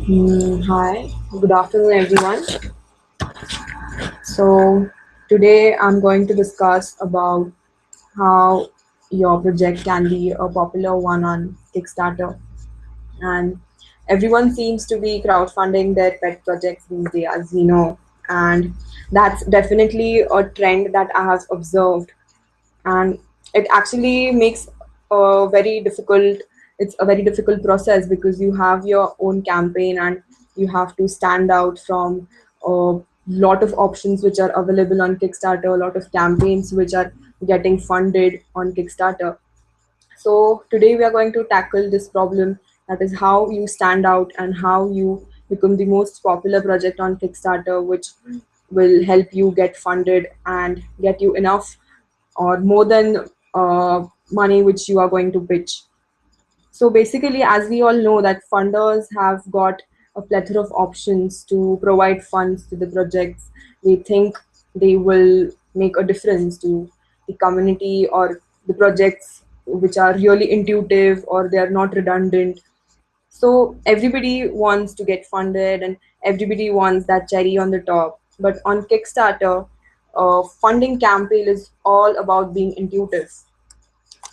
Hi, good afternoon, everyone. So, today I'm going to discuss about how your project can be a popular one on Kickstarter. And everyone seems to be crowdfunding their pet projects these days, as we know. And that's definitely a trend that I have observed. And it actually makes a very difficult it's a very difficult process because you have your own campaign and you have to stand out from a lot of options which are available on Kickstarter, a lot of campaigns which are getting funded on Kickstarter. So today we are going to tackle this problem, that is how you stand out and how you become the most popular project on Kickstarter, which will help you get funded and get you enough or more than money which you are going to pitch. So basically, as we all know, that funders have got a plethora of options to provide funds to the projects. They think they will make a difference to the community or the projects which are really intuitive or they are not redundant. So everybody wants to get funded and everybody wants that cherry on the top. But on Kickstarter, funding campaign is all about being intuitive.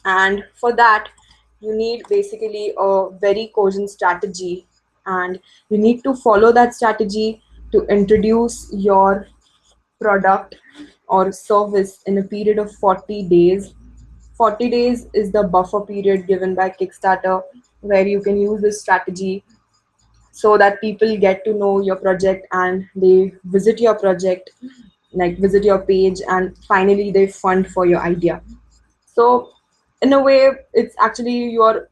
And for that, you need basically a very cogent strategy. And you need to follow that strategy to introduce your product or service in a period of 40 days. 40 days is the buffer period given by Kickstarter where you can use this strategy so that people get to know your project and they visit your project, like visit your page, and finally they fund for your idea. So in a way, it's actually you're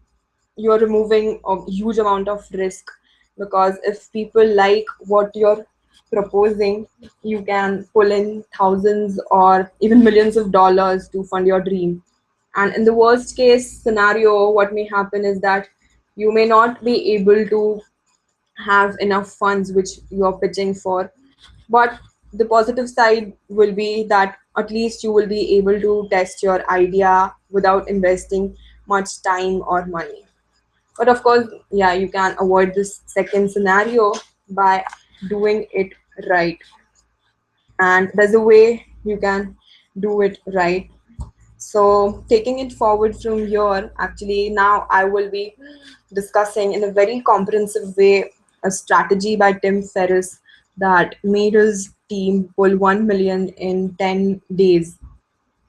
removing a huge amount of risk, because if people like what you're proposing, you can pull in thousands or even millions of dollars to fund your dream. And in the worst case scenario, what may happen is that you may not be able to have enough funds which you're pitching for. But the positive side will be that at least you will be able to test your idea without investing much time or money. But of course, yeah, you can avoid this second scenario by doing it right. And there's a way you can do it right. So, taking it forward from here, actually, now I will be discussing in a very comprehensive way a strategy by Tim Ferriss that made his team pull 1 million in 10 days.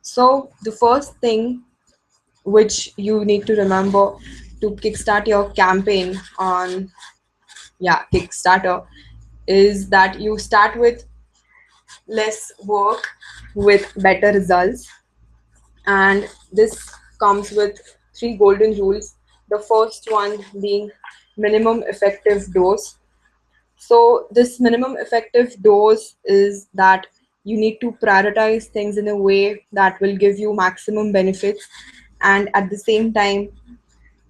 So, the first thing which you need to remember to kickstart your campaign on, yeah, Kickstarter, is that you start with less work with better results. And this comes with three golden rules. The first one being minimum effective dose. So this minimum effective dose is that you need to prioritize things in a way that will give you maximum benefits, and at the same time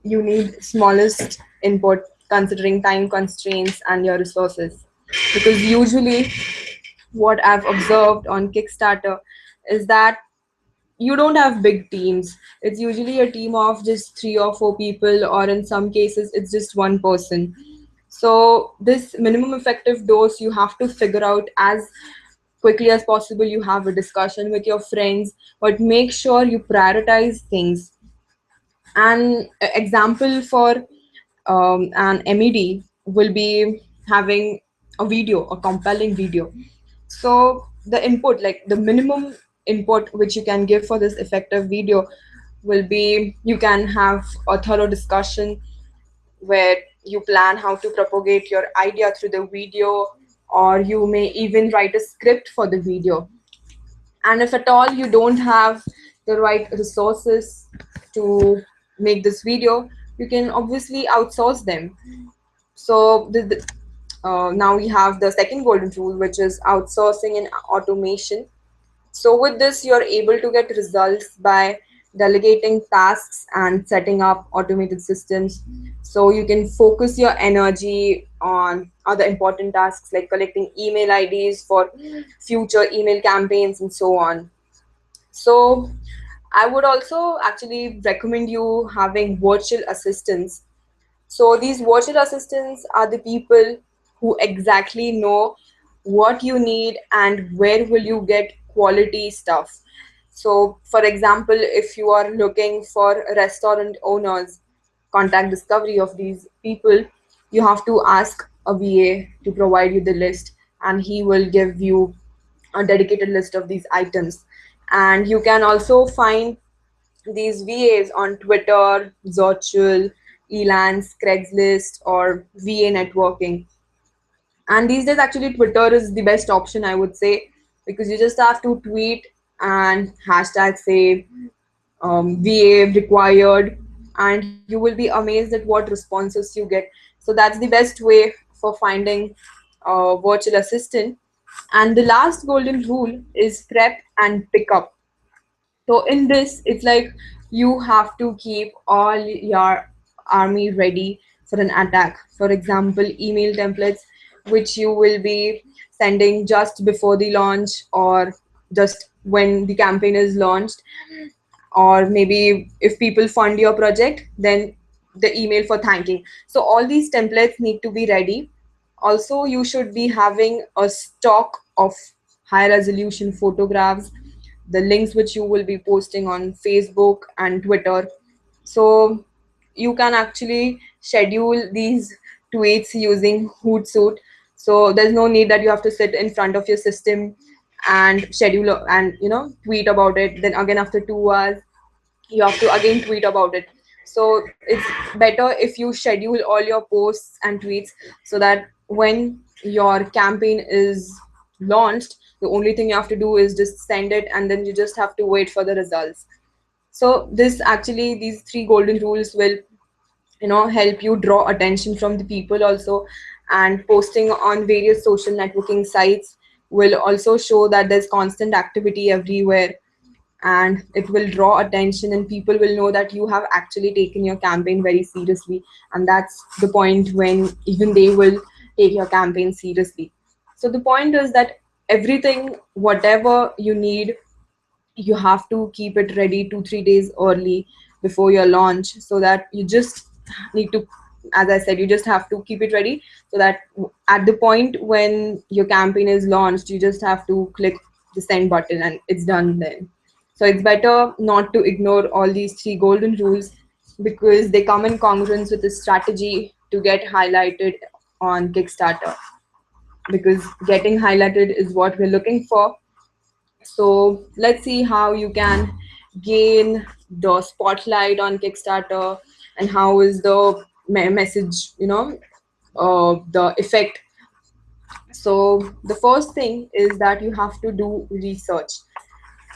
you need smallest input considering time constraints and your resources. Because usually what I've observed on Kickstarter is that you don't have big teams. It's usually a team of just three or four people, or in some cases, it's just one person. So, this minimum effective dose you have to figure out as quickly as possible. You have a discussion with your friends, but make sure you prioritize things. An example for an MED will be having a video, a compelling video. So the input, like the minimum input which you can give for this effective video, will be you can have a thorough discussion where you plan how to propagate your idea through the video, or you may even write a script for the video. And if at all you don't have the right resources to make this video, you can obviously outsource them. So now we have the second golden rule, which is outsourcing and automation. So with this, you're able to get results by delegating tasks and setting up automated systems. So you can focus your energy on other important tasks like collecting email IDs for future email campaigns and so on. So I would also actually recommend you having virtual assistants. So these virtual assistants are the people who exactly know what you need and where will you get quality stuff. So for example, if you are looking for restaurant owners, contact discovery of these people, you have to ask a VA to provide you the list, and he will give you a dedicated list of these items. And you can also find these VAs on Twitter, Zotchul, Elance, Craigslist, or VA networking. And these days, actually, Twitter is the best option, I would say, because you just have to tweet and hashtag say VA required, and you will be amazed at what responses you get. So that's the best way for finding a virtual assistant. And the last golden rule is prep and pickup. So in this, it's like you have to keep all your army ready for an attack. For example, email templates, which you will be sending just before the launch or just when the campaign is launched, or maybe if people fund your project, then the email for thanking. So all these templates need to be ready. Also, you should be having a stock of high resolution photographs, the links which you will be posting on Facebook and Twitter. So you can actually schedule these tweets using Hootsuite. So there's no need that you have to sit in front of your system and schedule and tweet about it. Then again after 2 hours you have to again tweet about it. So it's better if you schedule all your posts and tweets, so that when your campaign is launched, the only thing you have to do is just send it, and then you just have to wait for the results. So this actually, these three golden rules will help you draw attention from the people also. And posting on various social networking sites will also show that there's constant activity everywhere, and it will draw attention, and people will know that you have actually taken your campaign very seriously. And that's the point when even they will take your campaign seriously. So the point is that everything, whatever you need, you have to keep it ready 2 3 days early before your launch, so that you just need to, as I said, you just have to keep it ready, so that at the point when your campaign is launched, you just have to click the send button and it's done then. So it's better not to ignore all these three golden rules, because they come in congruence with the strategy to get highlighted on Kickstarter, because getting highlighted is what we're looking for. So let's see how you can gain the spotlight on Kickstarter, and how is the message, the effect. So the first thing is that you have to do research.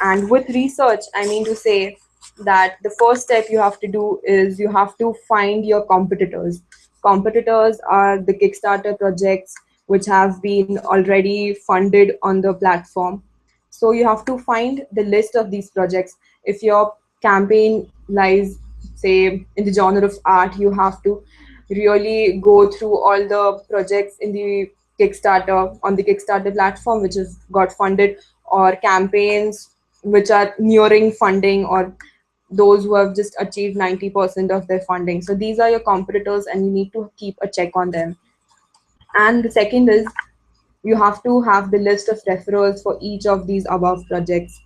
And with research, I mean to say that the first step you have to do is you have to find your competitors. Competitors are the Kickstarter projects which have been already funded on the platform. So you have to find the list of these projects. If your campaign lies, say, in the genre of art, you have to really go through all the projects in the Kickstarter, on the Kickstarter platform, which has got funded, or campaigns which are nearing funding, or those who have just achieved 90% of their funding. So these are your competitors, and you need to keep a check on them. And the second is you have to have the list of referrals for each of these above projects.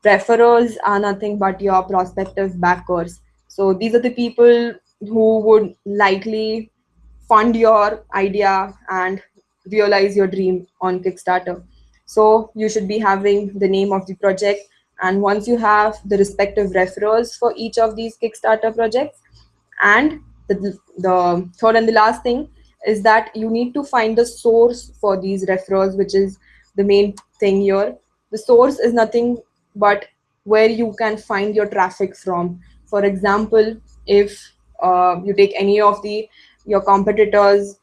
Referrals are nothing but your prospective backers. So these are the people who would likely fund your idea and realize your dream on Kickstarter. So you should be having the name of the project. And once you have the respective referrals for each of these Kickstarter projects, and the third and the last thing is that you need to find the source for these referrals, which is the main thing here. The source is nothing but where you can find your traffic from. For example, if you take any of the your competitors,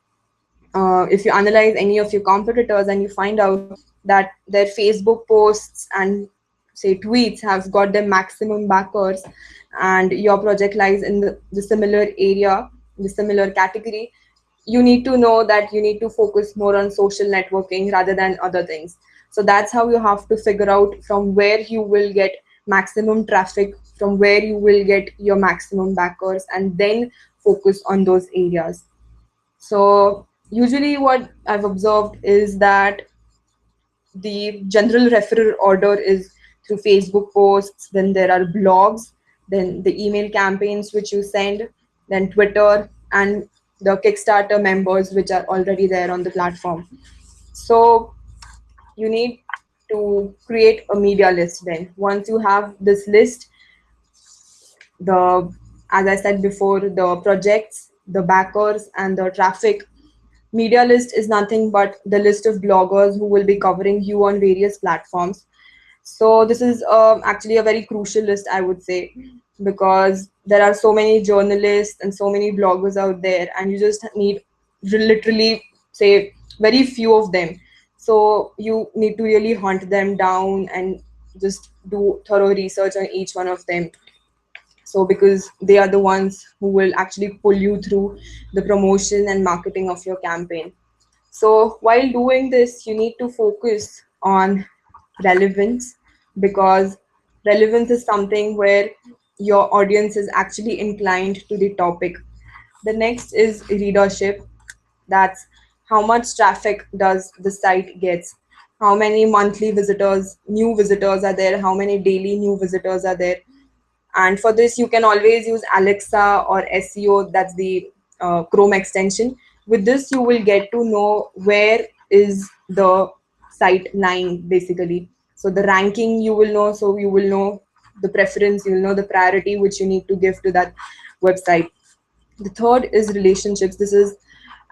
if you analyze any of your competitors and you find out that their Facebook posts and say tweets have got their maximum backers, and your project lies in the similar area, the similar category, you need to know that you need to focus more on social networking rather than other things. So that's how you have to figure out from where you will get maximum traffic, from where you will get your maximum backers, and then focus on those areas. So usually what I've observed is that the general referral order is through Facebook posts, then there are blogs, then the email campaigns which you send, then Twitter, and the Kickstarter members which are already there on the platform. So you need to create a media list. Then once you have this list, the, as I said before, the projects, the backers, and the traffic, media list is nothing but the list of bloggers who will be covering you on various platforms. So this is actually a very crucial list, I would say, because there are so many journalists and so many bloggers out there, and you just need literally say very few of them. So you need to really hunt them down and just do thorough research on each one of them. So because they are the ones who will actually pull you through the promotion and marketing of your campaign. So while doing this, you need to focus on relevance, because relevance is something where your audience is actually inclined to the topic. The next is readership. That's how much traffic does the site gets, how many monthly visitors, new visitors are there, how many daily new visitors are there. And for this, you can always use Alexa or SEO, that's the Chrome extension. With this, you will get to know where is the site lying, basically. So the ranking you will know, so you will know the preference, you will know the priority which you need to give to that website. The third is relationships. This is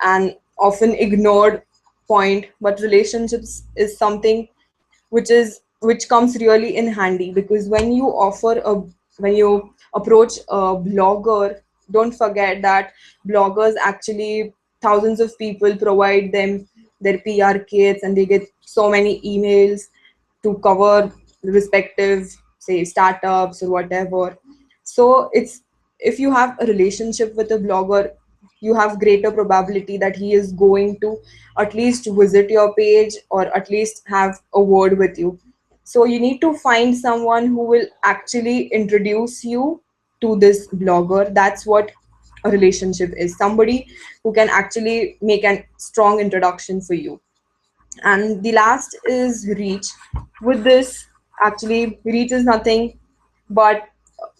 an often ignored point, but relationships is something which comes really in handy, because when you approach a blogger, don't forget that bloggers actually, thousands of people provide them their PR kits, and they get so many emails to cover respective, say, startups or whatever. So it's, if you have a relationship with a blogger, you have greater probability that he is going to at least visit your page or at least have a word with you. So you need to find someone who will actually introduce you to this blogger. That's what a relationship is, somebody who can actually make a strong introduction for you. And the last is reach. With this, actually reach is nothing but,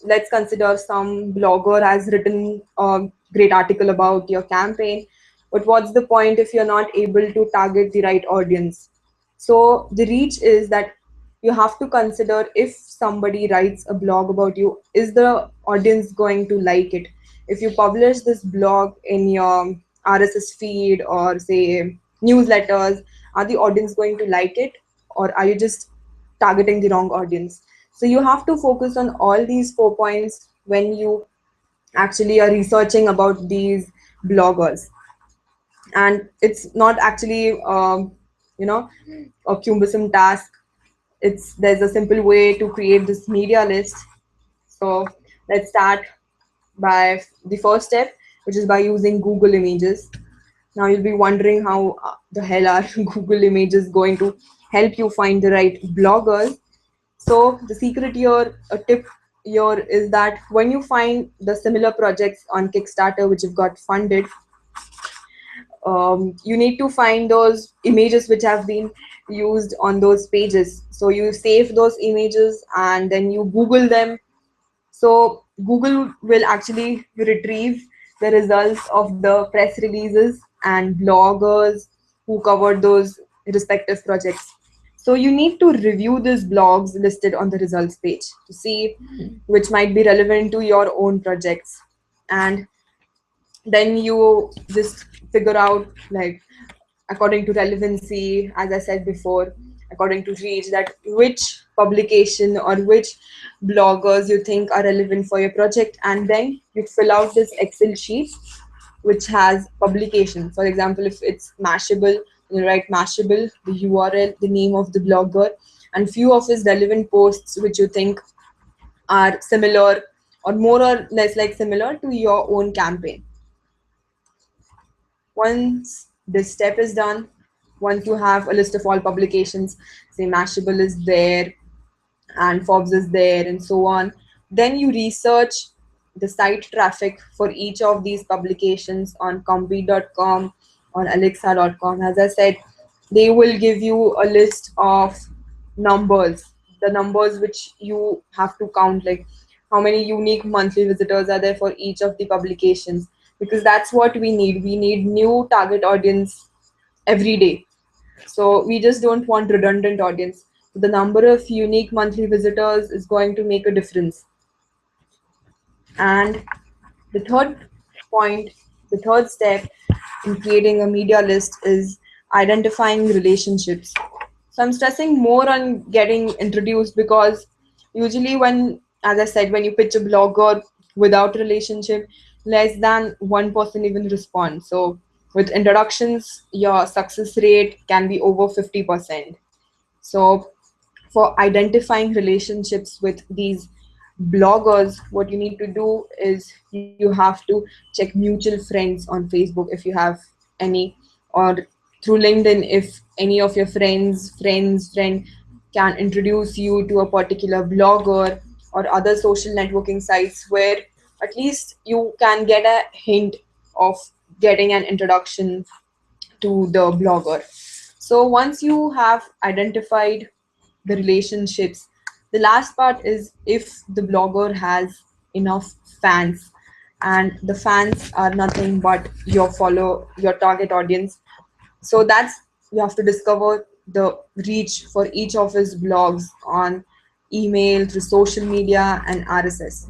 let's consider some blogger has written a great article about your campaign, but what's the point if you're not able to target the right audience? So the reach is that you have to consider, if somebody writes a blog about you, is the audience going to like it? If you publish this blog in your RSS feed or say newsletters, are the audience going to like it, or are you just targeting the wrong audience? So you have to focus on all these 4 points when you actually are researching about these bloggers. And it's not actually you know a cumbersome task. It's, there's a simple way to create this media list. So let's start by the first step, which is by using Google Images. Now you'll be wondering how the hell are Google Images going to help you find the right bloggers. So the secret here, a tip here, is that when you find the similar projects on Kickstarter which have got funded, you need to find those images which have been used on those pages. So you save those images and then you Google them. So Google will actually retrieve the results of the press releases and bloggers who covered those respective projects. So you need to review these blogs listed on the results page to see which might be relevant to your own projects. And then you just figure out, like, according to relevancy, as I said before, according to reach, that which publication or which bloggers you think are relevant for your project. And then you fill out this Excel sheet which has publication. For example, if it's Mashable, you write Mashable, the URL, the name of the blogger, and few of his relevant posts which you think are similar or more or less like similar to your own campaign. Once this step is done, once you have a list of all publications, say Mashable is there and Forbes is there and so on, then you research the site traffic for each of these publications on compete.com, on alexa.com. As I said, they will give you a list of numbers, the numbers which you have to count, like how many unique monthly visitors are there for each of the publications, because that's what we need. We need new target audience every day. So we just don't want redundant audience. So the number of unique monthly visitors is going to make a difference. And the third point, the third step in creating a media list is identifying relationships. So I'm stressing more on getting introduced because usually when, as I said, when you pitch a blogger without relationship, less than one person even responds. So with introductions, your success rate can be over 50%. So for identifying relationships with these bloggers, what you need to do is you have to check mutual friends on Facebook if you have any, or through LinkedIn if any of your friend can introduce you to a particular blogger, or other social networking sites where at least you can get a hint of getting an introduction to the blogger. So once you have identified the relationships, the last part is if the blogger has enough fans, and the fans are nothing but your target audience. So that's, you have to discover the reach for each of his blogs on email, through social media, and RSS.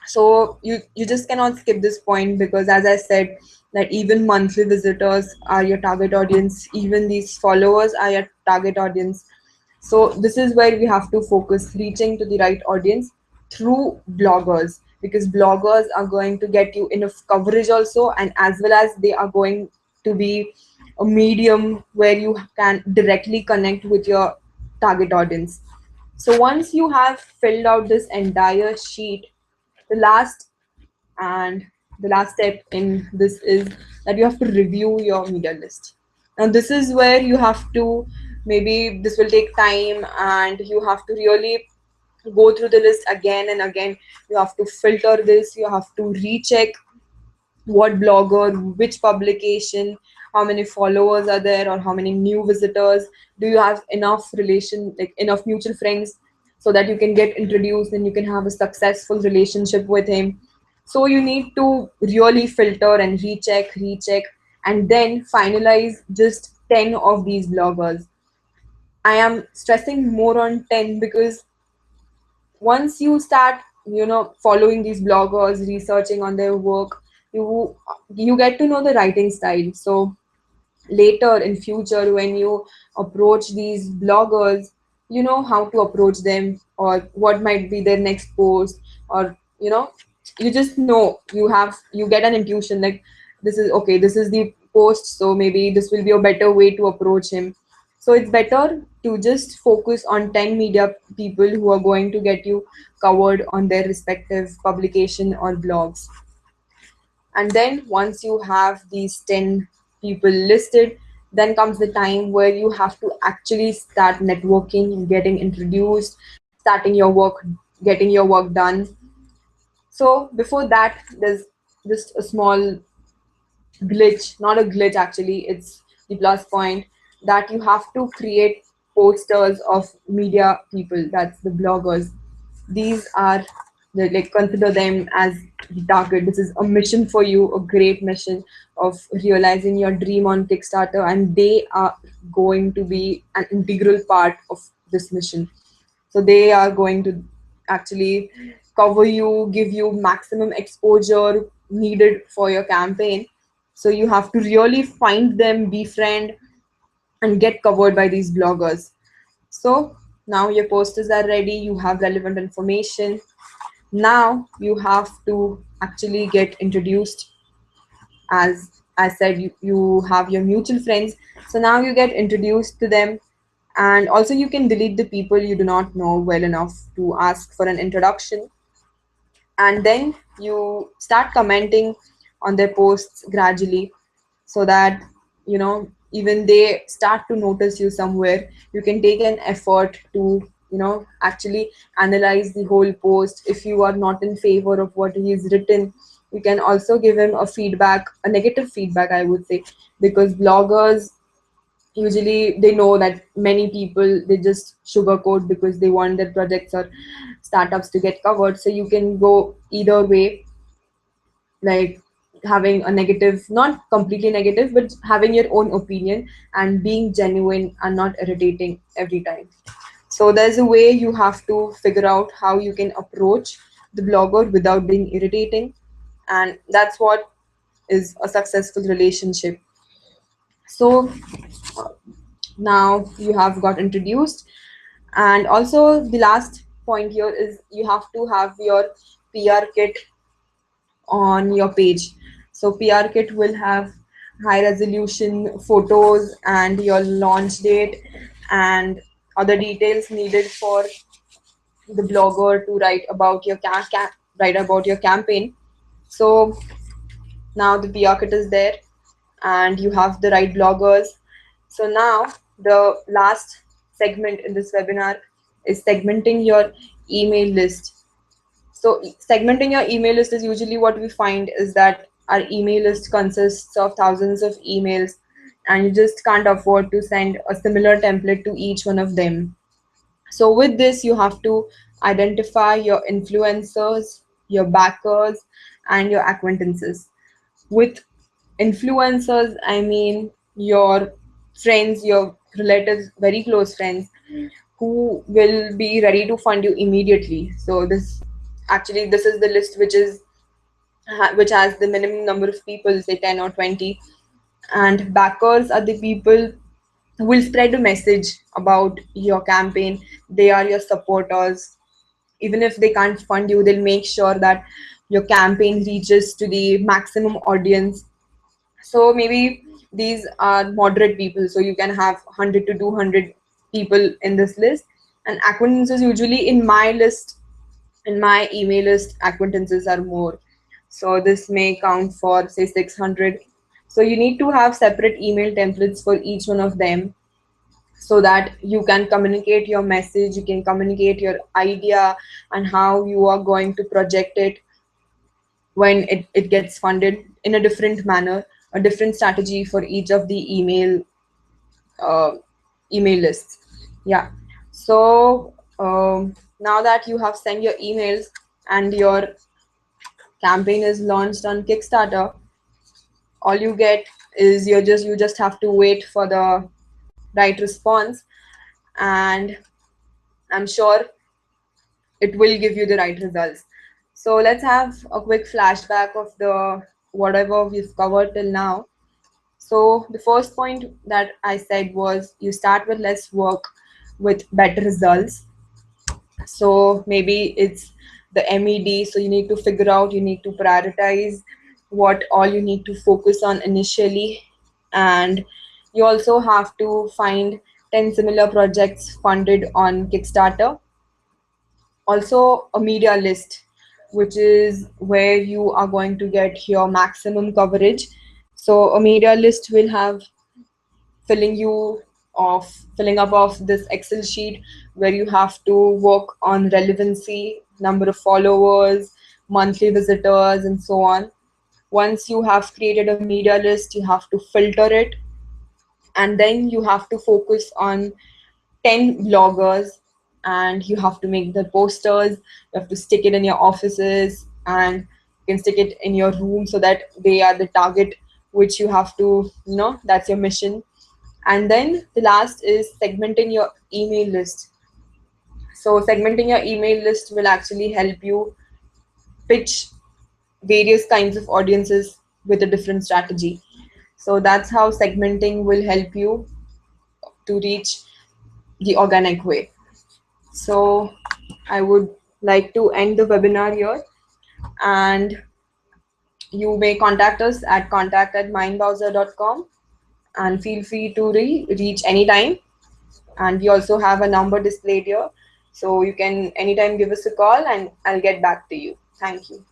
So you just cannot skip this point, because as I said, that even monthly visitors are your target audience, even these followers are your target audience. So this is where we have to focus, reaching to the right audience through bloggers, because bloggers are going to get you enough coverage also, and as well as they are going to be a medium where you can directly connect with your target audience. So once you have filled out this entire sheet, the last and the last step in this is that you have to review your media list. Now this is where you have to, maybe this will take time, and you have to really go through the list again and again. You have to filter this, you have to recheck what blogger, which publication, how many followers are there, or how many new visitors. Do you have enough relation, like enough mutual friends, so that you can get introduced and you can have a successful relationship with him. So you need to really filter and recheck, and then finalize just 10 of these bloggers. I am stressing more on 10 because once you start, following these bloggers, researching on their work, you get to know the writing style. So later in future, when you approach these bloggers, you know how to approach them, or what might be their next post, or you just know, you get an intuition, like this is okay, this is the post, so maybe this will be a better way to approach him. So it's better to just focus on 10 media people who are going to get you covered on their respective publication or blogs. And then once you have these 10 people listed, then comes the time where you have to actually start networking, getting introduced, starting your work, getting your work done. So before that, there's just a small glitch, not a glitch actually, it's the plus point, that you have to create posters of media people, that's the bloggers. These are the, like, consider them as the target. This is a mission for you, a great mission of realizing your dream on Kickstarter, and they are going to be an integral part of this mission. So they are going to actually cover you, give you maximum exposure needed for your campaign. So you have to really find them, befriend, and get covered by these bloggers. So now your posters are ready, you have relevant information. Now you have to actually get introduced. As I said, you have your mutual friends. So now you get introduced to them, and also you can delete the people you do not know well enough to ask for an introduction. And then you start commenting on their posts gradually, so that even they start to notice you somewhere. You can take an effort to actually analyze the whole post. If you are not in favor of what he's written, you can also give him a feedback, a negative feedback, I would say, because bloggers usually they know that many people they just sugarcoat because they want their projects or startups to get covered. So you can go either way, like having a negative, not completely negative, but having your own opinion and being genuine and not irritating every time. So there's a way you have to figure out how you can approach the blogger without being irritating, and that's what is a successful relationship. So now you have got introduced, and also the last point here is you have to have your PR kit on your page. So PR kit will have high resolution photos and your launch date and other details needed for the blogger to write about your write about your campaign. So now the PR kit is there and you have the right bloggers. So now the last segment in this webinar is segmenting your email list. So segmenting your email list is usually what we find is that our email list consists of thousands of emails, and you just can't afford to send a similar template to each one of them. So with this, you have to identify your influencers, your backers, and your acquaintances. With influencers, I mean your friends, your relatives, very close friends who will be ready to fund you immediately. So this is the list which has the minimum number of people, say 10 or 20. And backers are the people who will spread a message about your campaign. They are your supporters. Even if they can't fund you, they'll make sure that your campaign reaches to the maximum audience. So maybe these are moderate people, so you can have 100 to 200 people in this list. And acquaintances, usually in my list, in my email list, acquaintances are more. So this may count for say 600. So you need to have separate email templates for each one of them, so that you can communicate your message, you can communicate your idea and how you are going to project it when it gets funded in a different manner, a different strategy for each of the uh, email lists. Yeah. So now that you have sent your emails and your campaign is launched on Kickstarter, all you get is you just have to wait for the right response, and I'm sure it will give you the right results. So let's have a quick flashback of the whatever we've covered till now. So the first point that I said was you start with less work with better results. So maybe it's the MED. So you need to figure out, you need to prioritize what all you need to focus on initially. And you also have to find 10 similar projects funded on Kickstarter. Also a media list, which is where you are going to get your maximum coverage. So a media list will have filling you filling up of this Excel sheet where you have to work on relevancy, number of followers, monthly visitors, and so on. Once you have created a media list, you have to filter it, and then you have to focus on 10 bloggers, and you have to make the posters. You have to stick it in your offices, and you can stick it in your room so that they are the target which you have to, that's your mission. And then the last is segmenting your email list. So segmenting your email list will actually help you pitch various kinds of audiences with a different strategy. So that's how segmenting will help you to reach the organic way. So I would like to end the webinar here, and you may contact us at contact@mindbrowser.com, and feel free to reach anytime. And we also have a number displayed here, so you can anytime give us a call and I'll get back to you. Thank you.